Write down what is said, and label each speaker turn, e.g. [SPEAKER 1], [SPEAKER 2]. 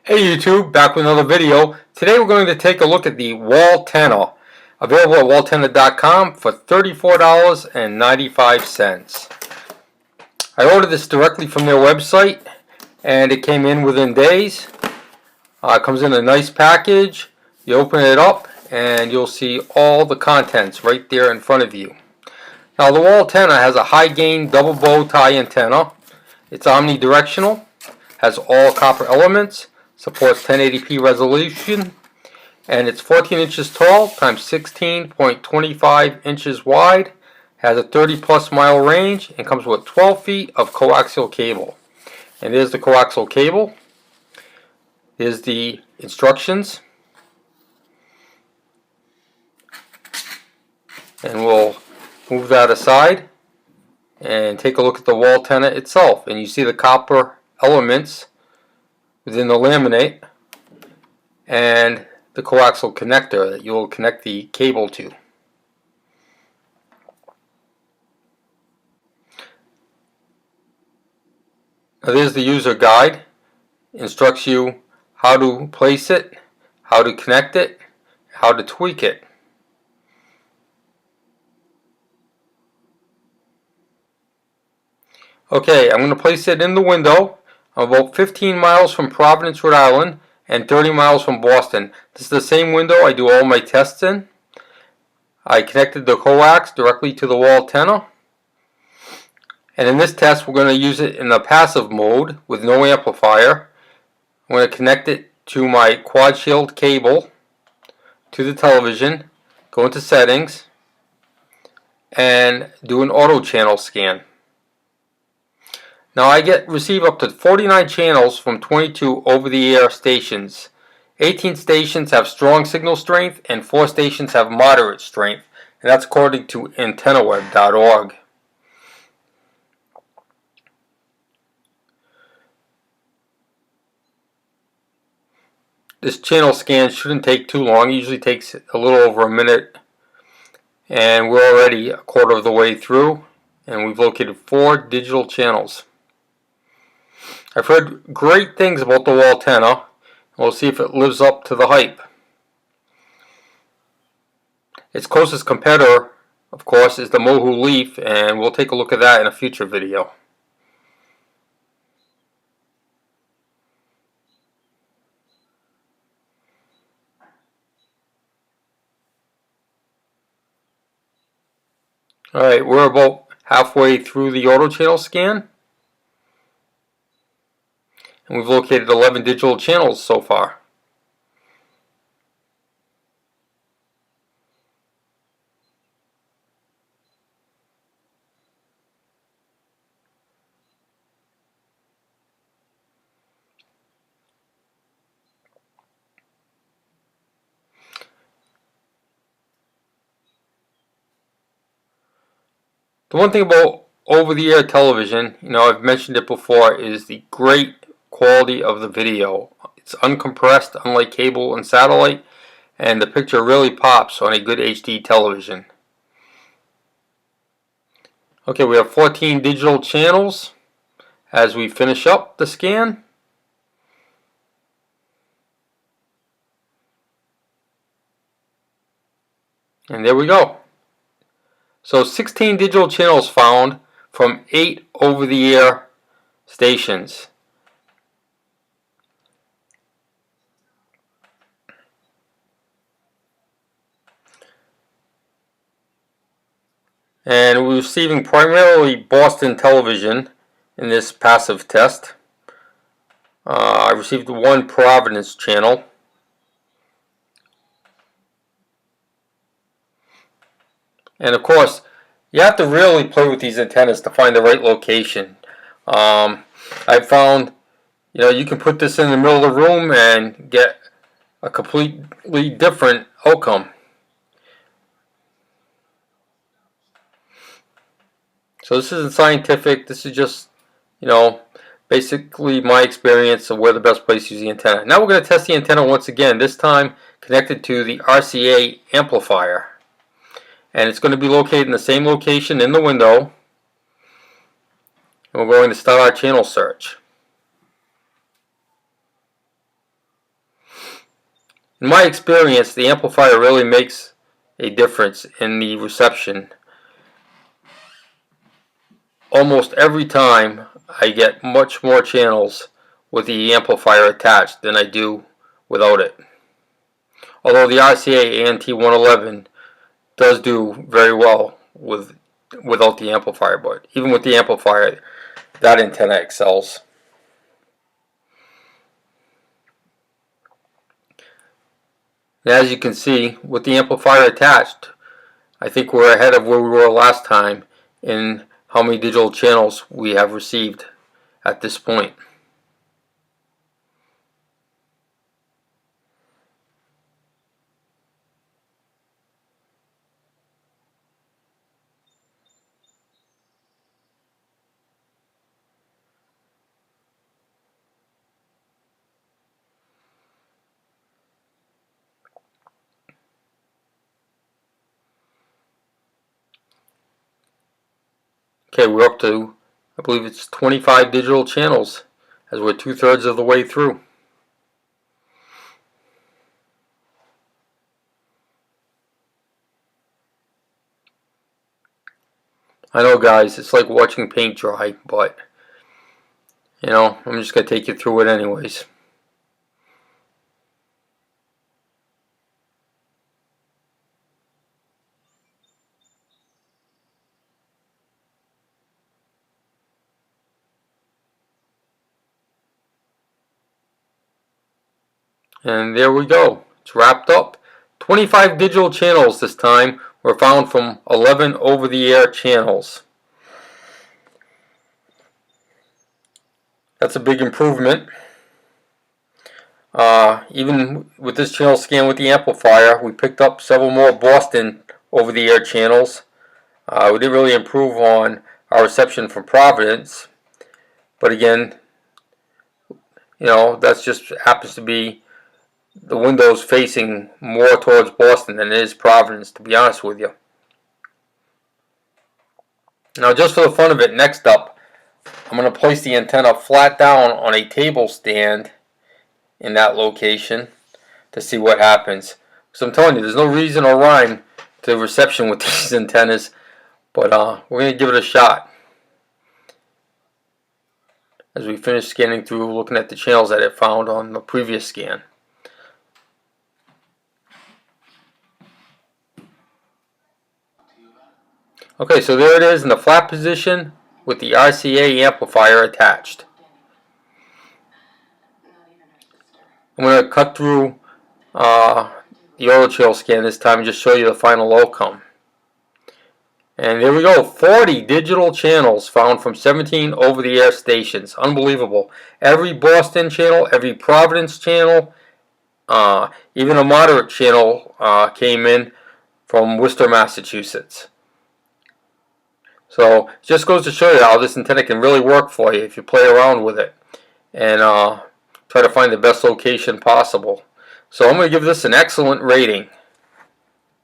[SPEAKER 1] Hey YouTube, back with another video. Today we're going to take a look at the Walltenna, available at walltenna.com for $34.95. I ordered this directly from their website and it came in within days. It comes in a nice package. You open it up and you'll see all the contents right there in front of you. Now the Walltenna has a high gain double bow tie antenna. It's omnidirectional, has all copper elements, supports 1080p resolution, and it's 14 inches tall times 16.25 inches wide, has a 30 plus mile range, and comes with 12 feet of coaxial cable. And here's the coaxial cable. Here's the instructions. And we'll move that aside and take a look at the Walltenna itself. And you see the copper elements within the laminate and the coaxial connector that you will connect the cable to. Now there's the user guide. It instructs you how to place it, how to connect it, how to tweak it. Okay, I'm going to place it in the window. I'm about 15 miles from Providence, Rhode Island, and 30 miles from Boston. This is the same window I do all my tests in. I connected the coax directly to the Walltenna. And in this test, we're going to use it in the passive mode with no amplifier. I'm going to connect it to my quad shield cable to the television, go into settings, and do an auto channel scan. Now I receive up to 49 channels from 22 over-the-air stations. 18 stations have strong signal strength and 4 stations have moderate strength. And that's according to antennaweb.org. This channel scan shouldn't take too long. It usually takes a little over a minute. And we're already a quarter of the way through. And we've located 4 digital channels. I've heard great things about the Walltenna. We'll see if it lives up to the hype. Its closest competitor, of course, is the Mohu Leaf, and we'll take a look at that in a future video. Alright, we're about halfway through the auto channel scan. And we've located 11 digital channels so far. The one thing about over-the-air television, I've mentioned it before, is the great quality of the video. It's uncompressed, unlike cable and satellite, and the picture really pops on a good HD television. Okay, we have 14 digital channels as we finish up the scan. And there we go. So 16 digital channels found from 8 over-the-air stations. And we're receiving primarily Boston television in this passive test. I received 1 Providence channel. And of course, you have to really play with these antennas to find the right location. I found, you can put this in the middle of the room and get a completely different outcome. So this isn't scientific, this is just, basically my experience of where the best place to use the antenna. Now we're going to test the antenna once again, this time connected to the RCA amplifier. And it's going to be located in the same location in the window. And we're going to start our channel search. In my experience, the amplifier really makes a difference in the reception. Almost every time I get much more channels with the amplifier attached than I do without it. Although the RCA ANT111 does do very well without the amplifier, but even with the amplifier, that antenna excels. And as you can see, with the amplifier attached, I think we're ahead of where we were last time in how many digital channels we have received at this point. Okay, we're up to, I believe it's 25 digital channels, as we're 2/3 of the way through. I know, guys, it's like watching paint dry, but you know, I'm just going to take you through it anyways. And there we go. It's wrapped up. 25 digital channels this time were found from 11 over-the-air channels. That's a big improvement. Even with this channel scan with the amplifier, we picked up several more Boston over-the-air channels. We didn't really improve on our reception from Providence, but again, you know, that's just happens to be the window's facing more towards Boston than it is Providence, to be honest with you. Now, just for the fun of it, next up, I'm going to place the antenna flat down on a table stand in that location to see what happens. So I'm telling you, there's no reason or rhyme to reception with these antennas, but we're going to give it a shot as we finish scanning through, looking at the channels that it found on the previous scan. Okay, so there it is in the flat position with the RCA amplifier attached. I'm going to cut through the other channel scan this time and just show you the final outcome. And there we go, 40 digital channels found from 17 over-the-air stations. Unbelievable. Every Boston channel, every Providence channel, even a moderate channel came in from Worcester, Massachusetts. So it just goes to show you how this antenna can really work for you if you play around with it and try to find the best location possible. So I'm going to give this an excellent rating.